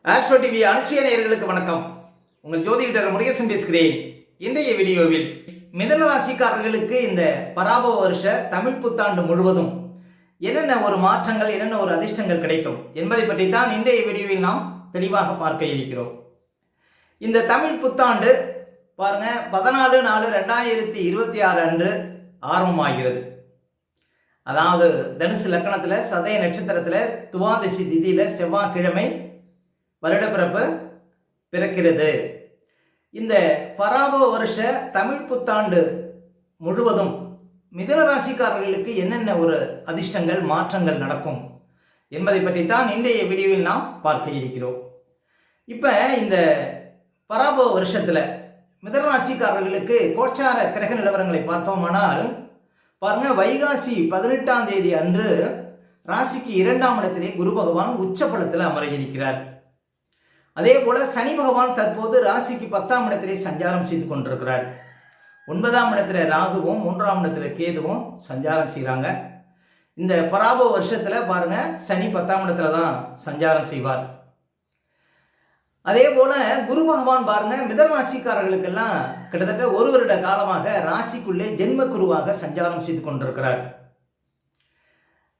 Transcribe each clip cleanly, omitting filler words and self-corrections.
Astro TV அனுசிய நேயர்களுக்கு வணக்கம். உங்கள் ஜோதிடர் முருகேசன் பேசுகிறேன். இன்றைய வீடியோவில் மிதன ராசிக்காரர்களுக்கு இந்த பராபவ வருஷ தமிழ் புத்தாண்டு முழுவதும் என்னென்ன ஒரு மாற்றங்கள், என்னென்ன ஒரு அதிர்ஷ்டங்கள் கிடைக்கும் என்பதை பற்றி தான் இன்றைய வீடியோவில் நாம் தெளிவாக பார்க்க இருக்கிறோம். இந்த தமிழ் புத்தாண்டு பாருங்க 14/4/2026 அன்று ஆரம்பமாகிறது. அதாவது தனுசு லக்கணத்தில் சதய நட்சத்திரத்தில் துவாதசி திதியில் செவ்வாய்க்கிழமை வருடப்பிறப்பு பிறக்கிறது. இந்த பராபவ வருஷ தமிழ் புத்தாண்டு முழுவதும் மிதுன ராசிக்காரர்களுக்கு என்னென்ன ஒரு அதிர்ஷ்டங்கள், மாற்றங்கள் நடக்கும் என்பதை பற்றி தான் இன்றைய வீடியோவில் நாம் பார்க்க இருக்கிறோம். இப்போ இந்த பராபவ வருஷத்தில் மிதுன ராசிக்காரர்களுக்கு கோச்சார கிரக நிலவரங்களை பார்த்தோமானால் பாருங்க, வைகாசி 18ஆம் தேதி அன்று ராசிக்கு 2ஆம் இடத்திலே குரு பகவான் உச்சபலத்தில் அமர இருக்கிறார். அதே போல சனி பகவான் தற்போது ராசிக்கு 10ஆம் இடத்திலே சஞ்சாரம் செய்து கொண்டிருக்கிறார். 9ஆம் இடத்துல ராகுவும் 3ஆம் இடத்துல கேதுவும் சஞ்சாரம் செய்கிறாங்க. இந்த பராபவ வருஷத்துல பாருங்க, சனி 10ஆம் இடத்துல தான் சஞ்சாரம் செய்வார். அதே போல குரு பகவான் பாருங்க, மிதுன ராசிக்காரர்களுக்கெல்லாம் கிட்டத்தட்ட ஒரு வருட காலமாக ராசிக்குள்ளே ஜென்ம குருவாக சஞ்சாரம் செய்து கொண்டிருக்கிறார்.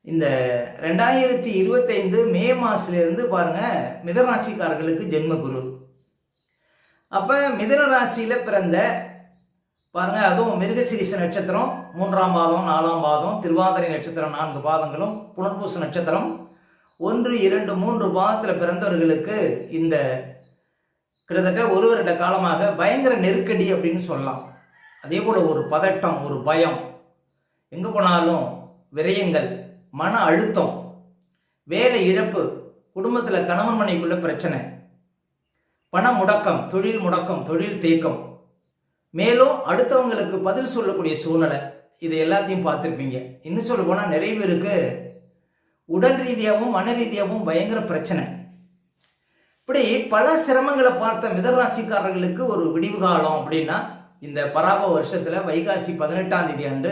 இந்த 2025 மே மாசத்திலிருந்து பாருங்க, மிதுன ராசிக்காரர்களுக்கு ஜென்ம குரு. அப்ப மிதுன ராசியில பிறந்த பாருங்க, அதுவும் மிருகசீரிஷ நட்சத்திரம் 3ஆம் பாதம், 4ஆம் பாதம், திருவாதிரை நட்சத்திரம் 4 பாதங்களும், புனர்பூச நட்சத்திரம் 1, 2, 3 பாதத்தில் பிறந்தவர்களுக்கு இந்த கிட்டத்தட்ட ஒரு வருட காலமாக பயங்கர நெருக்கடி அப்படின்னு சொல்லலாம். அதே போல ஒரு பதட்டம், ஒரு பயம், எங்கே போனாலும் விரயங்கள், மன அழுத்தம், வேலை இழப்பு, குடும்பத்தில் கணவன் மனைவிக்குள்ள பிரச்சனை, பண முடக்கம், தொழில் தேக்கம், மேலும் அடுத்தவங்களுக்கு பதில் சொல்லக்கூடிய சூழ்நிலை, இது எல்லாத்தையும் பார்த்துருப்பீங்க. இன்னும் சொல்ல போனால் நிறைய பேருக்கு உடல் ரீதியாகவும் மன ரீதியாகவும் பயங்கர பிரச்சனை. இப்படி பல சிரமங்களை பார்த்த மிதுன ராசிக்காரர்களுக்கு ஒரு விடிவு காலம் அப்படின்னா இந்த பராபவ வருஷத்தில் வைகாசி 18ஆம் தேதி அன்று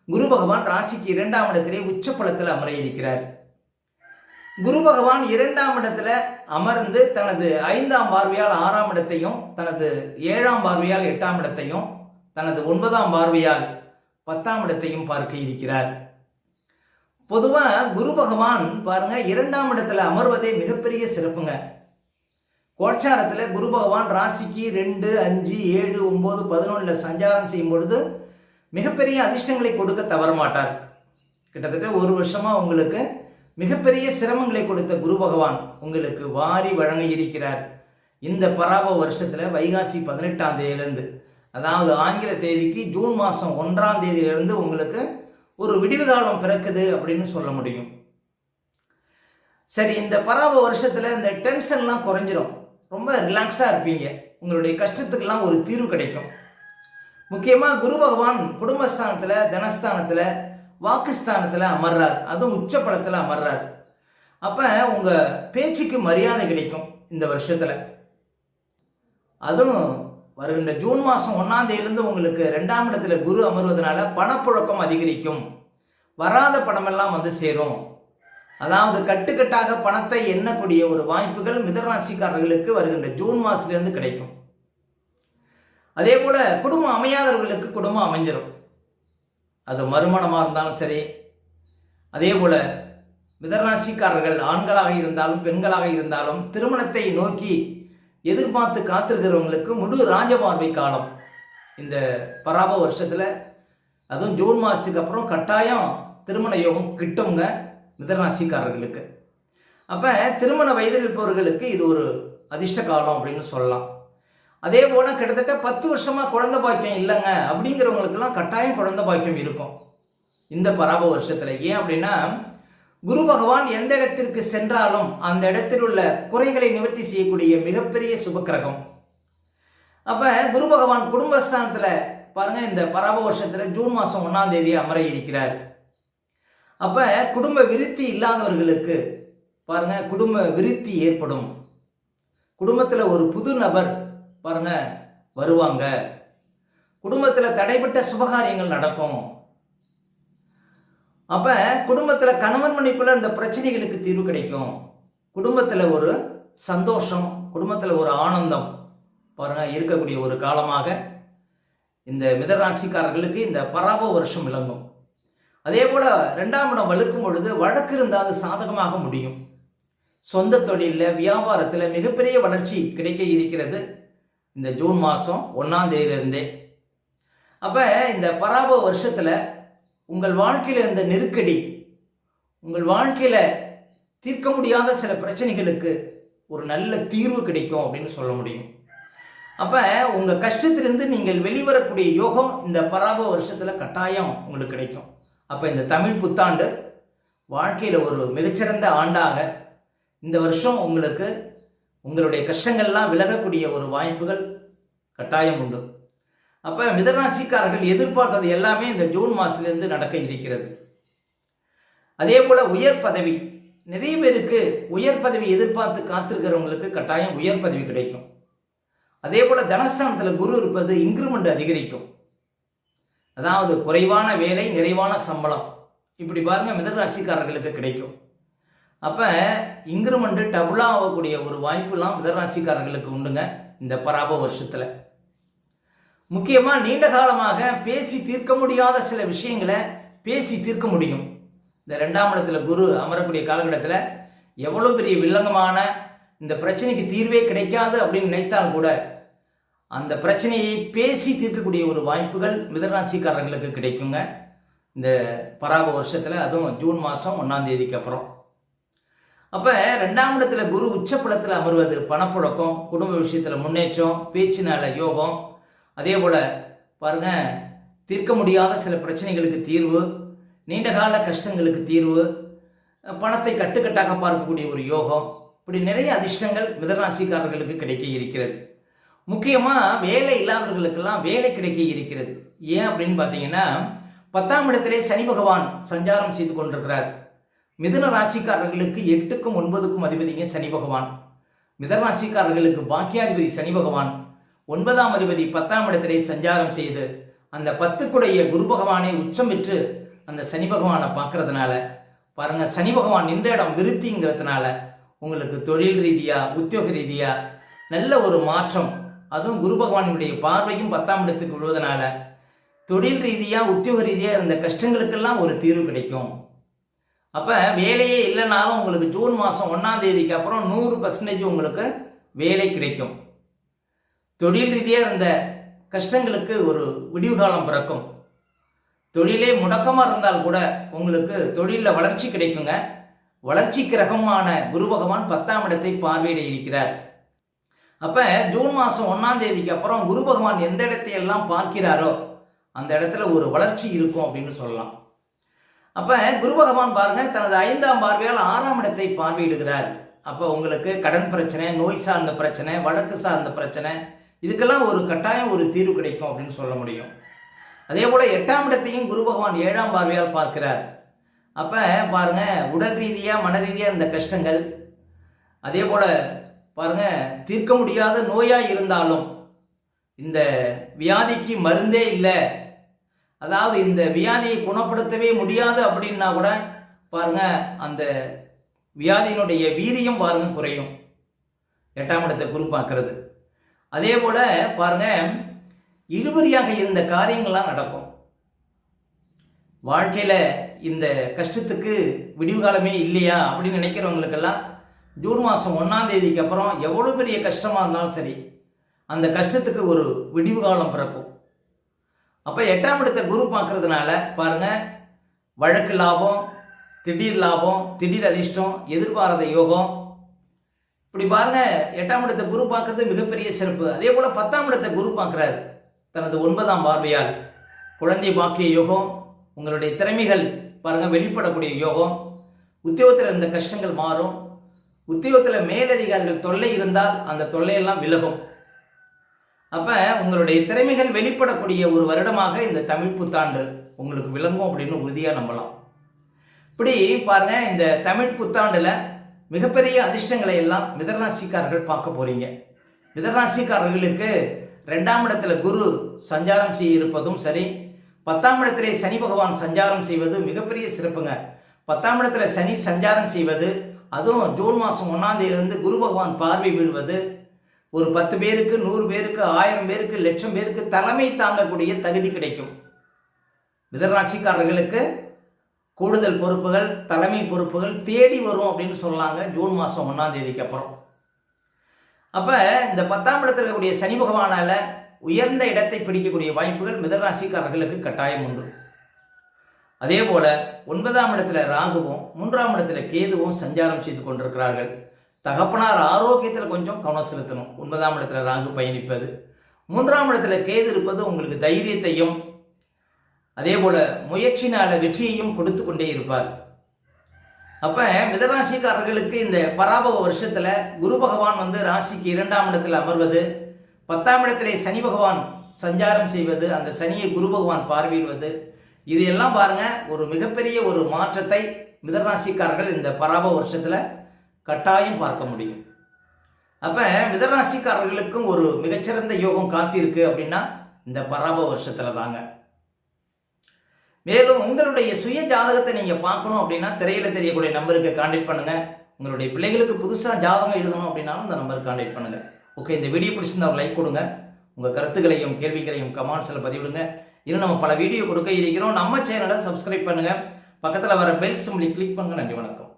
குரு பகவான் ராசிக்கு 2ஆம் இடத்திலே உச்சபலத்தில் அமர இருக்கிறார். குரு பகவான் 2ஆம் இடத்துல அமர்ந்து தனது 5ஆம் பார்வையால் 6ஆம் இடத்தையும், தனது 7ஆம் பார்வையால் 8ஆம் இடத்தையும், தனது 9ஆம் பார்வையால் 10ஆம் இடத்தையும் பார்க்க இருக்கிறார். பொதுவாக குரு பகவான் பாருங்க 2ஆம் இடத்துல அமர்வதே மிகப்பெரிய சிறப்புங்க. கோச்சாரத்தில் குரு பகவான் ராசிக்கு 2, 5, 7, 9, 11 சஞ்சாரம் செய்யும் பொழுது மிகப்பெரிய அதிர்ஷ்டங்களை கொடுக்க தவற மாட்டார். கிட்டத்தட்ட ஒரு வருஷமா உங்களுக்கு மிகப்பெரிய சிரமங்களை கொடுத்த குரு பகவான் உங்களுக்கு வாரி வழங்க இருக்கிறார். இந்த பராபவ வருஷத்துல வைகாசி 18ஆம் தேதியிலிருந்து, அதாவது ஆங்கில தேதிக்கு ஜூன் மாதம் 1ஆம் தேதியிலிருந்து உங்களுக்கு ஒரு விடிவு காலம் பிறக்குது அப்படின்னு சொல்ல முடியும். சரி, இந்த பராபவ வருஷத்துல இந்த டென்ஷன்லாம் குறைஞ்சிரும், ரொம்ப ரிலாக்ஸாக இருப்பீங்க, உங்களுடைய கஷ்டத்துக்கெல்லாம் ஒரு தீர்வு கிடைக்கும். முக்கியமாக குரு பகவான் குடும்பஸ்தானத்தில், தனஸ்தானத்தில், வாக்குஸ்தானத்தில் அமர்றார், அதுவும் உச்சபலத்தில் அமர்றார். அப்போ உங்கள் பேச்சுக்கு மரியாதை கிடைக்கும் இந்த வருஷத்தில். அதுவும் வருகின்ற ஜூன் மாதம் 1ஆம் தேதியிலிருந்து உங்களுக்கு 2ஆம் இடத்துல குரு அமர்வதனால பணப்புழக்கம் அதிகரிக்கும், வராத பணமெல்லாம் வந்து சேரும். அதாவது கட்டுக்கட்டாக பணத்தை எண்ணக்கூடிய ஒரு வாய்ப்புகள் மிதுன ராசிக்காரர்களுக்கு வருகின்ற ஜூன் மாதத்திலிருந்து கிடைக்கும். அதே போல குடும்பம் அமையாதவர்களுக்கு குடும்பம் அமைஞ்சிடும், அது மறுமணமாக இருந்தாலும் சரி. அதே போல மிதுன ராசிக்காரர்கள் ஆண்களாக இருந்தாலும் பெண்களாக இருந்தாலும் திருமணத்தை நோக்கி எதிர்பார்த்து காத்திருக்கிறவங்களுக்கு முழு ராஜபார்வை காலம் இந்த பராபவ வருஷத்தில். அதுவும் ஜூன் மாதத்துக்கு அப்புறம் கட்டாயம் திருமண யோகம் கிட்டுங்க மிதுன ராசிக்காரர்களுக்கு. அப்போ திருமண வயதில் இருப்பவர்களுக்கு இது ஒரு அதிர்ஷ்ட காலம் அப்படின்னு சொல்லலாம். அதே போல் கிட்டத்தட்ட 10 வருஷமாக குழந்தை பாக்கியம் இல்லைங்க அப்படிங்கிறவங்களுக்கெல்லாம் கட்டாயம் குழந்தை பாக்கியம் இருக்கும் இந்த பராபவ வருஷத்தில். ஏன் அப்படின்னா குரு பகவான் எந்த இடத்திற்கு சென்றாலும் அந்த இடத்தில் உள்ள குறைகளை நிவர்த்தி செய்யக்கூடிய மிகப்பெரிய சுபக்கிரகம். அப்போ குரு பகவான் குடும்பஸ்தானத்தில் பாருங்க, இந்த பராபவ வருஷத்தில் ஜூன் மாதம் 1ஆம் தேதி அமர இருக்கிறார். அப்போ குடும்ப விருத்தி இல்லாதவர்களுக்கு பாருங்க குடும்ப விருத்தி ஏற்படும். குடும்பத்தில் ஒரு புது நபர் பாருங்க வருவாங்க. குடும்பத்தில் தடைப்பட்ட சுபகாரியங்கள் நடக்கும். அப்போ குடும்பத்தில் கணவன் மனைவிக்குள்ள இந்த பிரச்சனைகளுக்கு தீர்வு கிடைக்கும். குடும்பத்தில் ஒரு சந்தோஷம், குடும்பத்தில் ஒரு ஆனந்தம் பாருங்கள் இருக்கக்கூடிய ஒரு காலமாக இந்த மிதராசிக்காரர்களுக்கு இந்த பராப வருஷம் விளங்கும். அதே போல் 2ஆம் இடம் வலுக்கும் பொழுது வழக்கு இருந்தால் அது சாதகமாக முடியும். சொந்த தொழிலில், வியாபாரத்தில் மிகப்பெரிய வளர்ச்சி கிடைக்க இருக்கிறது இந்த ஜூன் மாதம் 1ஆம் தேதியிலிருந்தே. அப்போ இந்த பராப வருஷத்தில் உங்கள் வாழ்க்கையில் இருந்த நெருக்கடி, உங்கள் வாழ்க்கையில் தீர்க்க முடியாத சில பிரச்சனைகளுக்கு ஒரு நல்ல தீர்வு கிடைக்கும் அப்படின்னு சொல்ல முடியும். அப்போ உங்கள் கஷ்டத்திலிருந்து நீங்கள் வெளிவரக்கூடிய யோகம் இந்த பராப வருஷத்தில் கட்டாயம் உங்களுக்கு கிடைக்கும். அப்போ இந்த தமிழ் புத்தாண்டு வாழ்க்கையில் ஒரு மிகச்சிறந்த ஆண்டாக இந்த வருஷம் உங்களுக்கு உங்களுடைய கஷ்டங்கள்லாம் விலகக்கூடிய ஒரு வாய்ப்புகள் கட்டாயம் உண்டு. அப்போ மிதராசிக்காரர்கள் எதிர்பார்த்தது எல்லாமே இந்த ஜூன் மாதத்துலேருந்து நடக்க இருக்கிறது. அதே போல் உயர் பதவி, நிறைய பேருக்கு உயர் பதவி எதிர்பார்த்து காத்திருக்கிறவங்களுக்கு கட்டாயம் உயர் பதவி கிடைக்கும். அதே போல் தனஸ்தானத்தில் குரு இருப்பது இன்க்ரிமெண்ட் அதிகரிக்கும். அதாவது குறைவான வேலை, நிறைவான சம்பளம், இப்படி பாருங்கள் மிதராசிக்காரர்களுக்கு கிடைக்கும். அப்போ இன்க்ரிமெண்ட்டு டபுளாக ஆகக்கூடிய ஒரு வாய்ப்புலாம் மிதராசிக்காரர்களுக்கு உண்டுங்க இந்த பராப வருஷத்தில். முக்கியமாக நீண்ட காலமாக பேசி தீர்க்க முடியாத சில விஷயங்களை பேசி தீர்க்க முடியும். இந்த 2ஆம் இடத்துல குரு அமரக்கூடிய காலகட்டத்தில் எவ்வளோ பெரிய வில்லங்கமான இந்த பிரச்சனைக்கு தீர்வே கிடைக்காது அப்படின்னு நினைத்தால் கூட அந்த பிரச்சனையை பேசி தீர்க்கக்கூடிய ஒரு வாய்ப்புகள் மிதராசிக்காரர்களுக்கு கிடைக்குங்க இந்த பராப வருஷத்தில், அதுவும் ஜூன் மாதம் 1ஆம் தேதிக்கு அப்புறம். அப்போ 2ஆம் இடத்துல குரு உச்சப்பலத்தில் அமர்வது பணப்புழக்கம், குடும்ப விஷயத்தில் முன்னேற்றம், பேச்சினால யோகம், அதே போல் பாருங்கள் தீர்க்க முடியாத சில பிரச்சனைகளுக்கு தீர்வு, நீண்டகால கஷ்டங்களுக்கு தீர்வு, பணத்தை கட்டுக்கட்டாக பார்க்கக்கூடிய ஒரு யோகம், இப்படி நிறைய அதிர்ஷ்டங்கள் மிதராசிக்காரர்களுக்கு கிடைக்க இருக்கிறது. முக்கியமாக வேலை இல்லாதவர்களுக்கெல்லாம் வேலை கிடைக்க இருக்கிறது. ஏன் அப்படின்னு பார்த்தீங்கன்னா 10ஆம் இடத்திலே சனி பகவான் சஞ்சாரம் செய்து கொண்டிருக்கிறார். மிதுன ராசிக்காரர்களுக்கு 8க்கும் 9க்கும் அதிபதிங்க சனி பகவான். மிதராசிக்காரர்களுக்கு பாக்கியாதிபதி சனி பகவான் 9ஆம் அதிபதி 10ஆம் இடத்திலே சஞ்சாரம் செய்து அந்த 10க்குடைய குரு பகவானை உச்சம் பெற்று அந்த சனி பகவானை பார்க்கறதுனால பாருங்கள், சனி பகவான் நின்ற இடம் விருத்திங்கிறதுனால உங்களுக்கு தொழில் ரீதியாக, உத்தியோக ரீதியாக நல்ல ஒரு மாற்றம், அதுவும் குரு பகவானுடைய பார்வையும் 10ஆம் இடத்துக்கு விழுவதனால தொழில் ரீதியாக, உத்தியோக ரீதியாக இருந்த கஷ்டங்களுக்கெல்லாம் ஒரு தீர்வு கிடைக்கும். அப்போ வேலையே இல்லைனாலும் உங்களுக்கு ஜூன் மாதம் 1ஆம் தேதிக்கு அப்புறம் 100% உங்களுக்கு வேலை கிடைக்கும். தொழில் ரீதியாக இருந்த கஷ்டங்களுக்கு ஒரு விடிவு காலம் பிறக்கும். தொழிலே முடக்கமாக இருந்தால் கூட உங்களுக்கு தொழிலில் வளர்ச்சி கிடைக்குங்க. வளர்ச்சி கிரகமான குரு பகவான் 10ஆம் இடத்தை பார்வையிட இருக்கிறார். அப்போ ஜூன் மாதம் 1ஆம் தேதிக்கு அப்புறம் குரு பகவான் எந்த இடத்தையெல்லாம் பார்க்கிறாரோ அந்த இடத்துல ஒரு வளர்ச்சி இருக்கும் அப்படின்னு சொல்லலாம். அப்போ குரு பகவான் பாருங்கள் தனது 5ஆம் பார்வையால் 6ஆம் இடத்தை பார்வையிடுகிறார். அப்போ உங்களுக்கு கடன் பிரச்சனை, நோய் சார்ந்த பிரச்சனை, வழக்கு சார்ந்த பிரச்சனை, இதுக்கெல்லாம் ஒரு கட்டாயம் ஒரு தீர்வு கிடைக்கும் அப்படின்னு சொல்ல முடியும். அதே போல் 8ஆம் இடத்தையும் குரு பகவான் 7ஆம் பார்வையால் பார்க்கிறார். அப்போ பாருங்கள் உடல் ரீதியாக, மன ரீதியாக இருந்த கஷ்டங்கள், அதே போல் பாருங்கள் தீர்க்க முடியாத நோயாக இருந்தாலும் இந்த வியாதிக்கு மருந்தே இல்லை, அதாவது இந்த வியாதியை குணப்படுத்தவே முடியாது அப்படின்னா கூட பாருங்கள் அந்த வியாதியினுடைய வீரியம் பாருங்கள் குறையும். 8ஆம் இடத்தை குரு பார்க்கறது. அதே போல் பாருங்கள் இழுபறியாக இருந்த காரியங்கள்லாம் நடக்கும். வாழ்க்கையில் இந்த கஷ்டத்துக்கு விடிவு காலமே இல்லையா அப்படின்னு நினைக்கிறவங்களுக்கெல்லாம் ஜூன் மாதம் 1ஆம் தேதிக்கு அப்புறம் எவ்வளோ பெரிய கஷ்டமாக இருந்தாலும் சரி அந்த கஷ்டத்துக்கு ஒரு விடிவு காலம் பிறக்கும். அப்போ 8ஆம் இடத்தை குரு பார்க்கறதுனால பாருங்கள் வழக்கு லாபம், திடீர் லாபம், திடீர் அதிர்ஷ்டம், எதிர்பாராத யோகம், இப்படி பாருங்கள் 8ஆம் இடத்தை குரு பார்க்கறது மிகப்பெரிய சிறப்பு. அதே போல் 10ஆம் இடத்தை குரு பார்க்குறாரு தனது 9ஆம் பார்வையால். குழந்தை பாக்கிய யோகம், உங்களுடைய திறமைகள் பாருங்கள் வெளிப்படக்கூடிய யோகம், உத்தியோகத்தில் இருந்த கஷ்டங்கள் மாறும், உத்தியோகத்தில் மேலதிகாரிகள் தொல்லை இருந்தால் அந்த தொல்லையெல்லாம் விலகும். அப்போ உங்களுடைய திறமைகள் வெளிப்படக்கூடிய ஒரு வருடமாக இந்த தமிழ் புத்தாண்டு உங்களுக்கு விளங்கும் அப்படின்னு உறுதியாக நம்பலாம். இப்படி பாருங்கள் இந்த தமிழ் புத்தாண்டில் மிகப்பெரிய அதிர்ஷ்டங்களை எல்லாம் மிதராசிக்காரர்கள் பார்க்க போகிறீங்க. மிதராசிக்காரர்களுக்கு 2ஆம் இடத்துல குரு சஞ்சாரம் செய்ய இருப்பதும் சரி, 10ஆம் இடத்திலே சனி பகவான் சஞ்சாரம் செய்வது மிகப்பெரிய சிறப்புங்க. 10ஆம் இடத்துல சனி சஞ்சாரம் செய்வது அதுவும் ஜூன் மாதம் 1ஆம் தேதியிலிருந்து குரு பகவான் பார்வை விழுவது ஒரு 10 பேருக்கு 100 பேருக்கு 1000 பேருக்கு 1,00,000 பேருக்கு தலைமை தாங்கக்கூடிய தகுதி கிடைக்கும். மிதராசிக்காரர்களுக்கு கூடுதல் பொறுப்புகள் தலைமை பொறுப்புகள் தேடி வரும் அப்படின்னு சொல்லாங்க ஜூன் மாதம் 1ஆம் தேதிக்கு அப்புறம். அப்போ இந்த 10ஆம் இடத்தில் இருக்கக்கூடிய சனி பகவானால் உயர்ந்த இடத்தை பிடிக்கக்கூடிய வாய்ப்புகள் மிதராசிக்காரர்களுக்கு கட்டாயம் உண்டு. அதே போல 9ஆம் இடத்துல ராகுவும் 3ஆம் இடத்துல கேதுவும் சஞ்சாரம் செய்து கொண்டிருக்கிறார்கள். தகப்பனார் ஆரோக்கியத்தில் கொஞ்சம் கவனம் செலுத்தணும். 9ஆம் இடத்துல ராகு பயணிப்பது, 3ஆம் இடத்துல கேது இருப்பது உங்களுக்கு தைரியத்தையும் அதே போல முயற்சினால வெற்றியையும் கொடுத்து கொண்டே இருப்பார். அப்போ மிதராசிக்காரர்களுக்கு இந்த பராபவ வருஷத்தில் குரு பகவான் ராசிக்கு 2ஆம் இடத்தில் அமர்வது, 10ஆம் இடத்திலே சனி பகவான் சஞ்சாரம் செய்வது, அந்த சனியை குரு பகவான் பார்வையிடுவது, இது எல்லாம் பாருங்க ஒரு மிகப்பெரிய ஒரு மாற்றத்தை மிதராசிக்காரர்கள் இந்த பராபவ வருஷத்தில் கட்டாயம் பார்க்க முடியும். அப்போ மிதராசிக்காரர்களுக்கும் ஒரு மிகச்சிறந்த யோகம் காத்திருக்கு அப்படின்னா இந்த பராபவ வருஷத்தில் தாங்க. மேலும் உங்களுடைய சுய ஜாதகத்தை நீங்கள் பார்க்கணும் அப்படின்னா திரையில் தெரியக்கூடிய நம்பருக்கு கான்டாக்ட் பண்ணுங்கள். உங்களுடைய பிள்ளைகளுக்கு புதுசாக ஜாதகம் எழுதணும் அப்படின்னாலும் இந்த நம்பருக்கு கான்டாக்ட் பண்ணுங்கள். ஓகே, இந்த வீடியோ பிடிச்சிருந்தா ஒரு லைக் கொடுங்க. உங்கள் கருத்துக்களையும் கேள்விகளையும் கமெண்ட்ஸில் பதிவிடுங்க. இன்னும் நம்ம பல வீடியோ கொடுக்க இருக்கிறோம். நம்ம சேனலை சப்ஸ்கிரைப் பண்ணுங்கள். பக்கத்தில் வர பெல் சிம்பலை கிளிக் பண்ணுங்கள். நன்றி, வணக்கம்.